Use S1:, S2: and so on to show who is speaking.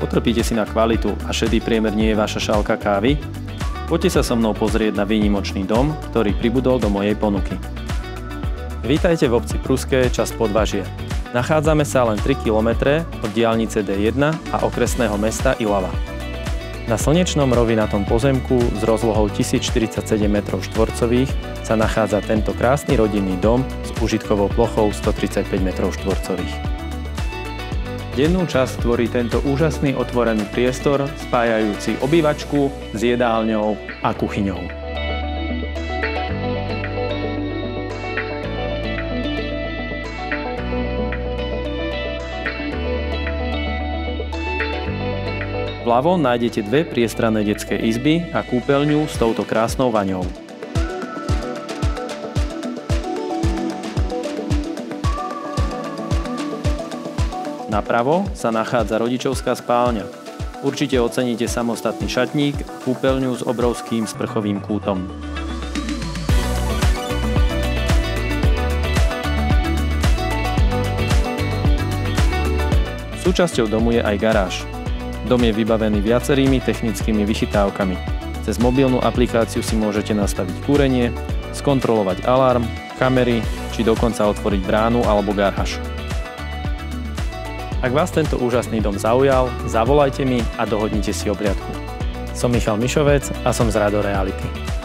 S1: Potrpíte si na kvalitu a šedý priemer nie je vaša šálka kávy? Poďte sa so mnou pozrieť na výnimočný dom, ktorý pribudol do mojej ponuky. Vítajte v obci Pruské, časť Podvažie. Nachádzame sa len 3 km od diaľnice D1 a okresného mesta Ilava. Na slnečnom rovinatom pozemku s rozlohou 1047 m2 sa nachádza tento krásny rodinný dom s užitkovou plochou 135 m2. Dennú časť tvorí tento úžasný otvorený priestor spájajúci obývačku s jedálňou a kuchyňou. Vľavo nájdete dve priestranné detské izby a kúpeľňu s touto krásnou vaňou. Napravo sa nachádza rodičovská spálňa. Určite oceníte samostatný šatník a kúpeľňu s obrovským sprchovým kútom. Súčasťou domu je aj garáž. Dom je vybavený viacerými technickými vychytávkami. Cez mobilnú aplikáciu si môžete nastaviť kúrenie, skontrolovať alarm, kamery či dokonca otvoriť bránu alebo garáž. Ak vás tento úžasný dom zaujal, zavolajte mi a dohodnite si obliadku. Som Michal Mišovec a som z Rado Reality.